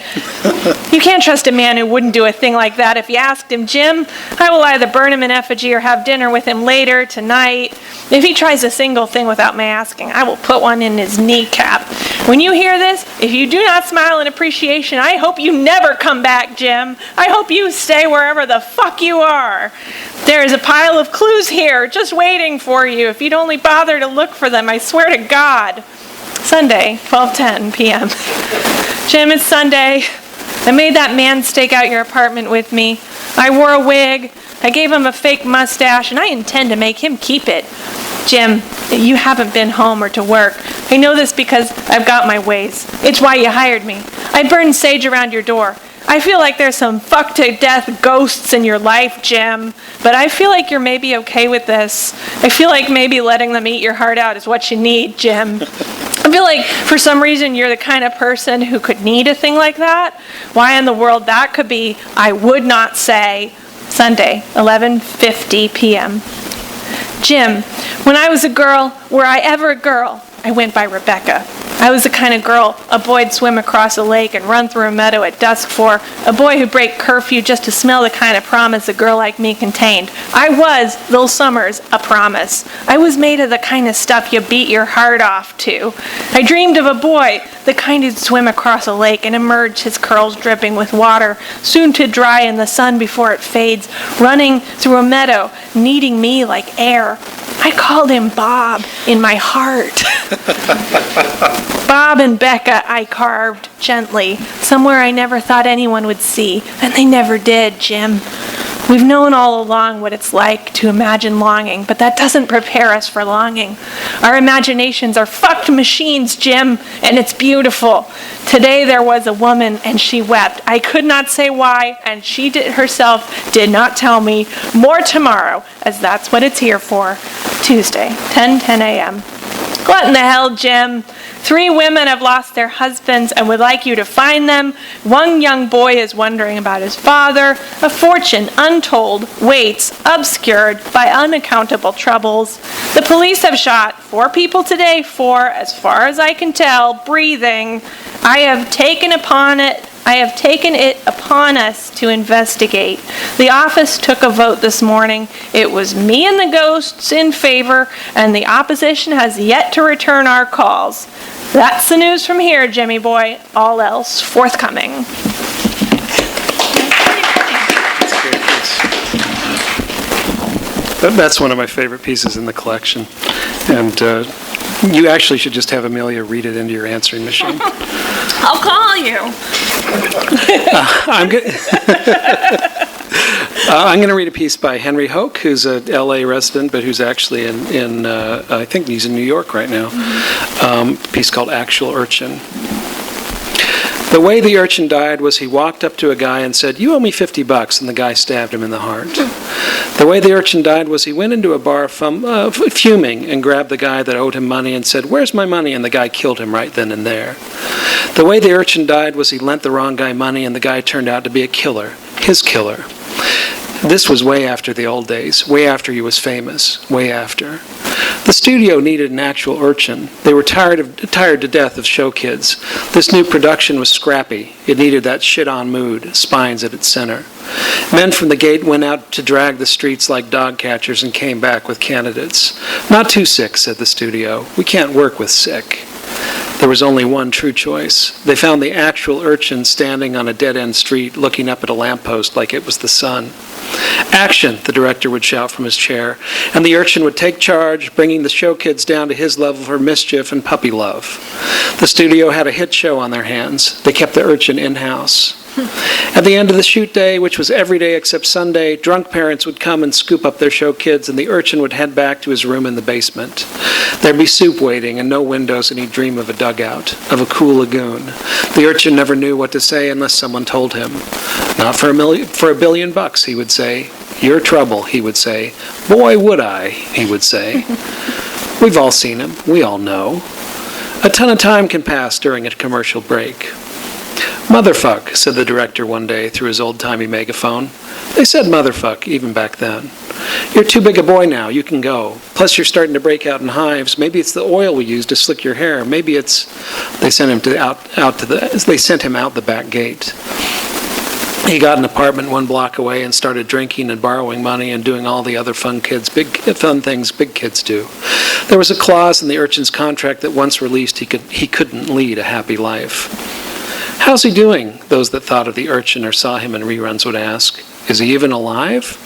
You can't trust a man who wouldn't do a thing like that if you asked him, Jim. I will either burn him in effigy or have dinner with him later, tonight. If he tries a single thing without my asking, I will put one in his kneecap. When you hear this, if you do not smile in appreciation, I hope you never come back, Jim. I hope you stay wherever the fuck you are. There is a pile of clues here just waiting for you. If you'd only bother to look for them, I swear to God. Sunday, 12:10 p.m. Jim, it's Sunday. I made that man stake out your apartment with me. I wore a wig. I gave him a fake mustache, and I intend to make him keep it. Jim, you haven't been home or to work. I know this because I've got my ways. It's why you hired me. I burned sage around your door. I feel like there's some fuck-to-death ghosts in your life, Jim. But I feel like you're maybe okay with this. I feel like maybe letting them eat your heart out is what you need, Jim. I feel like for some reason you're the kind of person who could need a thing like that. Why in the world that could be, I would not say. Sunday, 11:50 p.m. Jim, when I was a girl, were I ever a girl? I went by Rebecca. I was the kind of girl a boy'd swim across a lake and run through a meadow at dusk for, a boy who'd break curfew just to smell the kind of promise a girl like me contained. I was, those summers, a promise. I was made of the kind of stuff you beat your heart off to. I dreamed of a boy, the kind who'd swim across a lake and emerge, his curls dripping with water, soon to dry in the sun before it fades, running through a meadow, needing me like air. I called him Bob in my heart. Bob and Becca I carved gently, somewhere I never thought anyone would see, and they never did, Jim. We've known all along what it's like to imagine longing, but that doesn't prepare us for longing. Our imaginations are fucked machines, Jim, and it's beautiful. Today there was a woman, and she wept. I could not say why, and she herself did not tell me. More tomorrow, as that's what it's here for. Tuesday, 10:10 a.m. What in the hell, Jim? 3 women have lost their husbands and would like you to find them. 1 young boy is wondering about his father. A fortune untold waits, obscured by unaccountable troubles. The police have shot 4 people today, 4, as far as I can tell, breathing. I have taken it upon us to investigate. The office took a vote this morning. It was me and the ghosts in favor, and the opposition has yet to return our calls. That's the news from here, Jimmy boy. All else forthcoming. That's one of my favorite pieces in the collection. And you actually should just have Amelia read it into your answering machine. I'll call you. I'm going to read a piece by Henry Hoke, who's a L.A. resident, but who's actually in I think he's in New York right now. A piece called Actual Urchin. The way the urchin died was he walked up to a guy and said, "You owe me $50, and the guy stabbed him in the heart. The way the urchin died was he went into a bar fuming and grabbed the guy that owed him money and said, "Where's my money?" and the guy killed him right then and there. The way the urchin died was he lent the wrong guy money and the guy turned out to be a killer, his killer. This was way after the old days, way after he was famous, way after. The studio needed an actual urchin. They were tired to death of show kids. This new production was scrappy. It needed that shit-on mood, spines at its center. Men from the gate went out to drag the streets like dog catchers and came back with candidates. "Not too sick," said the studio. "We can't work with sick." There was only one true choice. They found the actual urchin standing on a dead-end street looking up at a lamppost like it was the sun. "Action," the director would shout from his chair, and the urchin would take charge, bringing the show kids down to his level for mischief and puppy love. The studio had a hit show on their hands. They kept the urchin in-house. At the end of the shoot day, which was every day except Sunday, drunk parents would come and scoop up their show kids, and the urchin would head back to his room in the basement. There'd be soup waiting and no windows, and he'd dream of a dugout, of a cool lagoon. The urchin never knew what to say unless someone told him. "Not for $1 billion, he would say. "Your trouble," he would say. "Boy, would I," he would say. We've all seen him. We all know. A ton of time can pass during a commercial break. "Motherfuck," said the director one day through his old-timey megaphone. They said motherfuck even back then. "You're too big a boy now, you can go. Plus you're starting to break out in hives. Maybe it's the oil we use to slick your hair. Maybe it's..." They sent him they sent him out the back gate. He got an apartment 1 block away and started drinking and borrowing money and doing all the other fun things big kids do. There was a clause in the urchin's contract that once released he couldn't lead a happy life. "How's he doing?" those that thought of the urchin or saw him in reruns would ask. "Is he even alive?"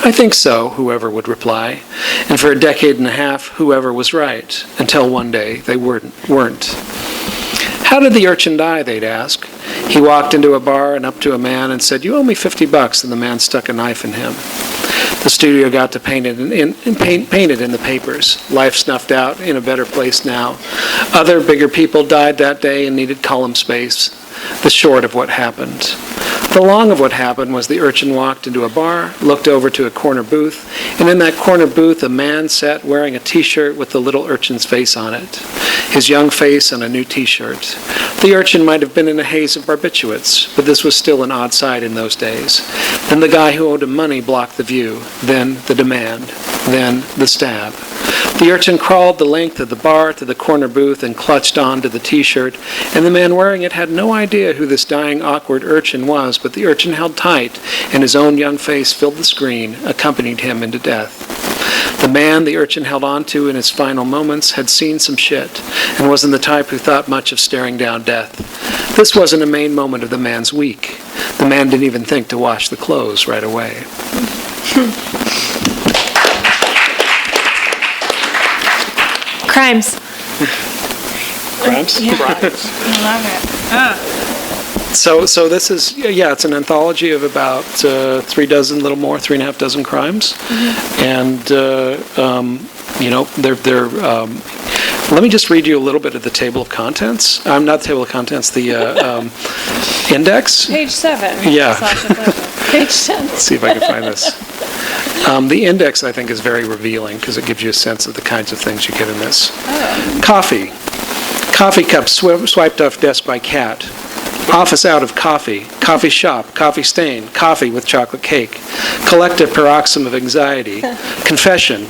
"I think so," whoever would reply. And for a decade and a half, whoever was right, until one day they weren't. "How did the urchin die?" they'd ask. He walked into a bar and up to a man and said, "You owe me $50, and the man stuck a knife in him. The studio got to paint it in the papers. Life snuffed out, in a better place now. Other, bigger people died that day and needed column space. The short of what happened. The long of what happened was the urchin walked into a bar, looked over to a corner booth, and in that corner booth a man sat wearing a T-shirt with the little urchin's face on it. His young face on a new T-shirt. The urchin might have been in a haze of barbiturates, but this was still an odd sight in those days. Then the guy who owed him money blocked the view, then the demand, then the stab. The urchin crawled the length of the bar to the corner booth and clutched on to the T-shirt, and the man wearing it had no idea who this dying, awkward urchin was, but the urchin held tight, and his own young face filled the screen, accompanied him into death. The man the urchin held on to in his final moments had seen some shit, and wasn't the type who thought much of staring down death. This wasn't a main moment of the man's week. The man didn't even think to wash the clothes right away. Crimes. Crimes? Yeah. I love it. So this is, it's an anthology of about 3 dozen, little more, 3.5 dozen crimes. And, they're let me just read you a little bit of the table of contents. Not the table of contents, the index. Page 7. Yeah. Page 10. Let's see if I can find this. The index, I think, is very revealing because it gives you a sense of the kinds of things you get in this. Oh. Coffee. Coffee cup swiped off desk by cat. Office out of coffee. Coffee shop. Coffee stain. Coffee with chocolate cake. Collective paroxysm of anxiety. Confession.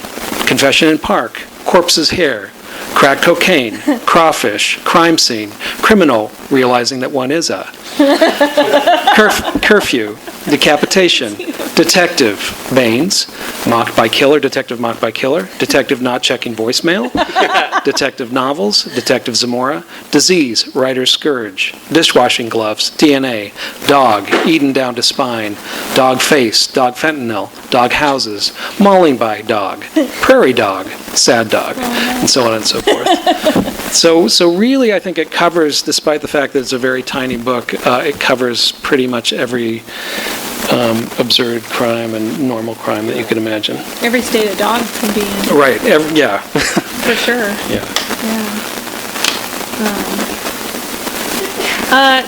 Confession in park. Corpse's hair. Crack cocaine. Crawfish. Crime scene. Criminal realizing that one is a. Curfew. Decapitation. Detective. Veins. Mocked by killer. Detective mocked by killer. Detective not checking voicemail. Detective novels. Detective Zamora. Disease. Writer's scourge. Dishwashing gloves. DNA. Dog. Eaten down to spine. Dog face. Dog fentanyl. Dog houses. Mauling by dog. Prairie dog. Sad dog. And so on and so forth. So really, I think it covers, despite the fact that it's a very tiny book, it covers pretty much every absurd crime and normal crime that you can imagine. Every state a dog can be in. Right. Yeah. For sure. Yeah.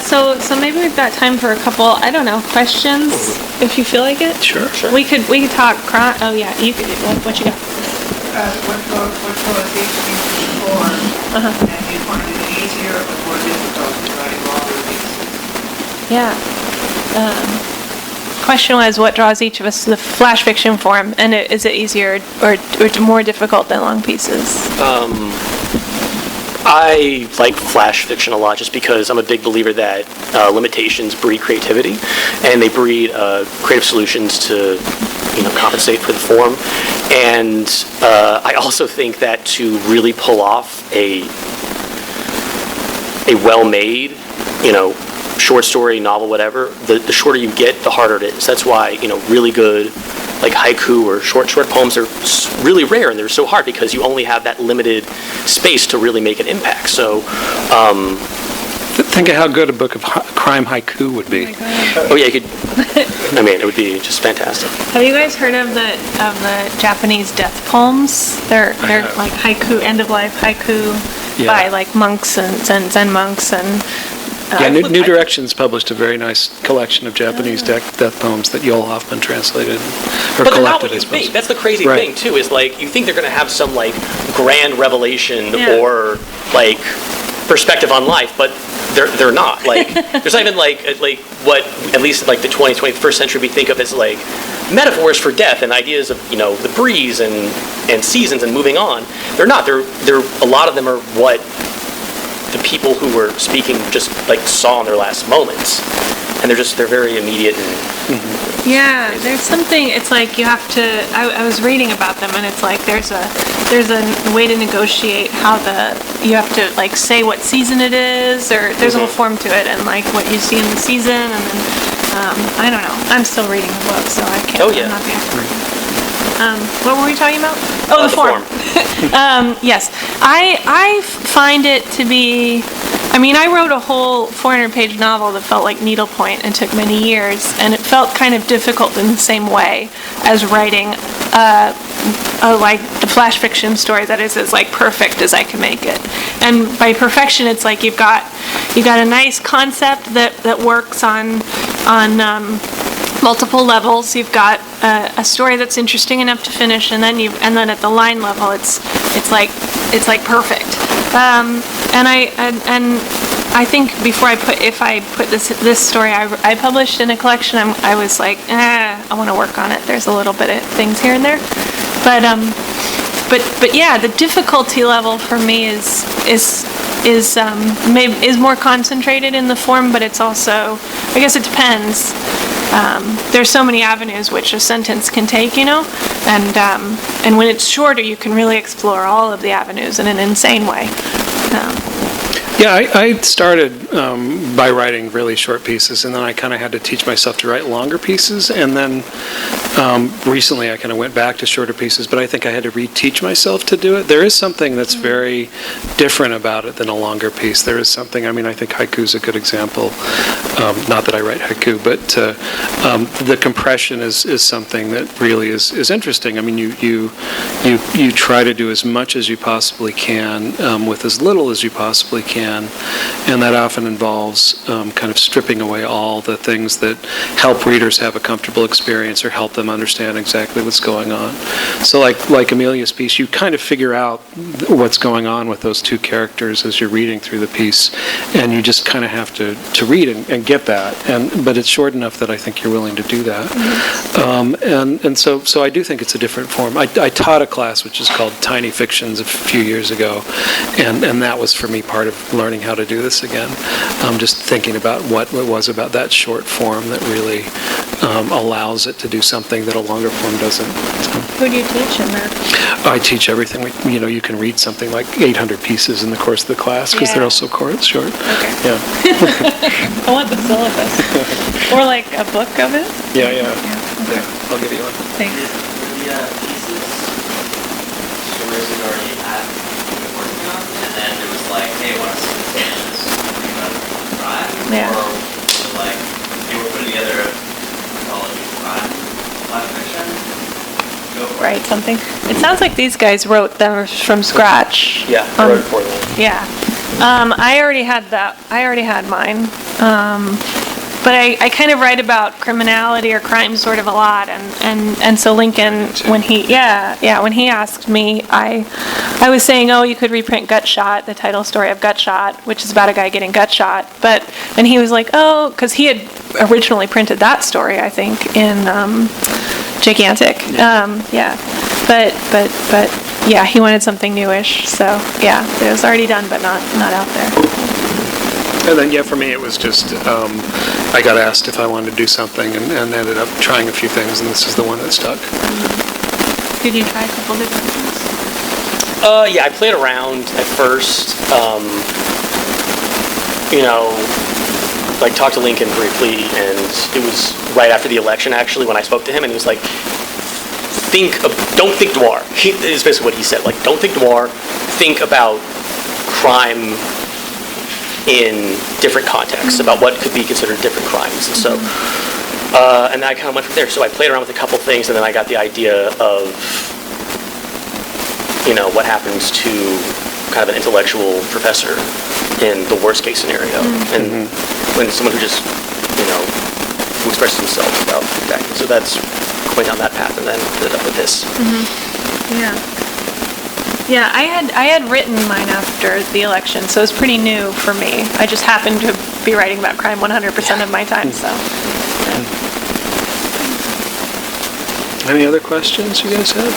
So maybe we've got time for a couple, I don't know, questions, if you feel like it. Sure. We could talk crime. Oh yeah, you could. What you got? What caused each form, and do you find it easier or more difficult to write longer pieces? Yeah. Question was, what draws each of us to the flash fiction form, and is it easier or more difficult than long pieces? I like flash fiction a lot just because I'm a big believer that limitations breed creativity, and they breed creative solutions to compensate for the form. And I also think that to really pull off a well-made, short story, novel, whatever, the shorter you get, the harder it is. That's why, really good like haiku or short poems are really rare, and they're so hard because you only have that limited space to really make an impact. So think of how good a book of crime haiku would be. Oh yeah, you could. It would be just fantastic. Have you guys heard of the Japanese death poems? They're like haiku, end of life haiku by like monks and Zen monks and. New Directions published a very nice collection of Japanese death poems that Joel Hoffman translated or but collected, I suppose. suppose. That's the crazy thing too. Is like you think they're going to have some like grand revelation or like perspective on life, but they're not. Like, there's not even like what, at least like the 20th, 21st century we think of as like metaphors for death and ideas of, the breeze and seasons and moving on. They're not. They're a lot of them are what the people who were speaking just like saw in their last moments, and they're very immediate and Yeah, there's something. It's like you have to. I was reading about them, and it's like there's a way to negotiate how you have to like say what season it is, or there's a whole form to it, and like what you see in the season, and then I don't know. I'm still reading the book, so I can't. Oh yeah. I'm not the expert. What were we talking about? Oh, the form. Yes, I find it to be. I mean, I wrote a whole 400-page novel that felt like needlepoint and took many years, and it felt kind of difficult in the same way as writing like the flash fiction story that is as like perfect as I can make it. And by perfection, it's like you've got a nice concept that works on multiple levels. You've got a story that's interesting enough to finish, and then at the line level, it's like perfect. And I think before if I put this story I published in a collection, I was like, I want to work on it. There's a little bit of things here and there, but yeah, the difficulty level for me is more concentrated in the form, but it's also, I guess it depends. There's so many avenues which a sentence can take, and when it's shorter, you can really explore all of the avenues in an insane way. Yeah, I started by writing really short pieces, and then I kind of had to teach myself to write longer pieces, and then recently I kind of went back to shorter pieces, but I think I had to reteach myself to do it. There is something that's very different about it than a longer piece. There is something, I think haiku is a good example. Not that I write haiku, but the compression is something that really is interesting. I mean, you try to do as much as you possibly can with as little as you possibly can, and that often involves kind of stripping away all the things that help readers have a comfortable experience or help them understand exactly what's going on. So like Amelia's piece, you kind of figure out what's going on with those two characters as you're reading through the piece, and you just kind of have to read and get that. But it's short enough that I think you're willing to do that. So I do think it's a different form. I taught a class which is called Tiny Fictions a few years ago, and that was for me part of learning how to do this again. Just thinking about what it was about that short form that really allows it to do something that a longer form doesn't. Who do you teach in that? I teach everything. You can read something like 800 pieces in the course of the class because they're also short. Okay. Yeah. I want the syllabus. Or like a book of it? Yeah. Okay. I'll give you one. Thanks. The pieces, stories that already had been working on, and then it was like, hey, want to see this? Yeah. Or was it like they were putting together a mythology crime flash fiction? Go for Write something. It sounds like these guys wrote them from scratch. Yeah, I wrote it for them. Yeah. I already had that. I already had mine. But I kind of write about criminality or crime sort of a lot, and so Lincoln, when he asked me, I was saying, you could reprint Gutshot, the title story of Gutshot, which is about a guy getting gut shot, and he was like, because he had originally printed that story, I think, in Gigantic, but yeah, he wanted something newish, so yeah, it was already done, but not out there. And then, for me, it was just, I got asked if I wanted to do something and ended up trying a few things, and this is the one that stuck. Did you try a couple different things? Yeah, I played around at first, like talked to Lincoln briefly, and it was right after the election, actually, when I spoke to him, and he was like, don't think noir. Is basically what he said, like, don't think noir, think about crime in different contexts, about what could be considered different crimes. And so, and I kind of went from there. So I played around with a couple things, and then I got the idea of, what happens to kind of an intellectual professor in the worst case scenario. And when someone who just, who expresses himself about that. So that's going down that path, and then ended up with this. Yeah. Yeah, I had written mine after the election, so it was pretty new for me. I just happened to be writing about crime 100% of my time, so. Any other questions you guys have?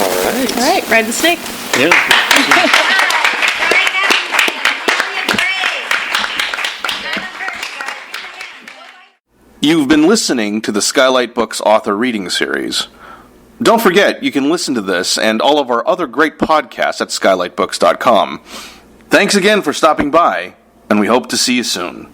All right. All right, ride the snake. Yeah. You've been listening to the Skylight Books author reading series. Don't forget, you can listen to this and all of our other great podcasts at skylightbooks.com. Thanks again for stopping by, and we hope to see you soon.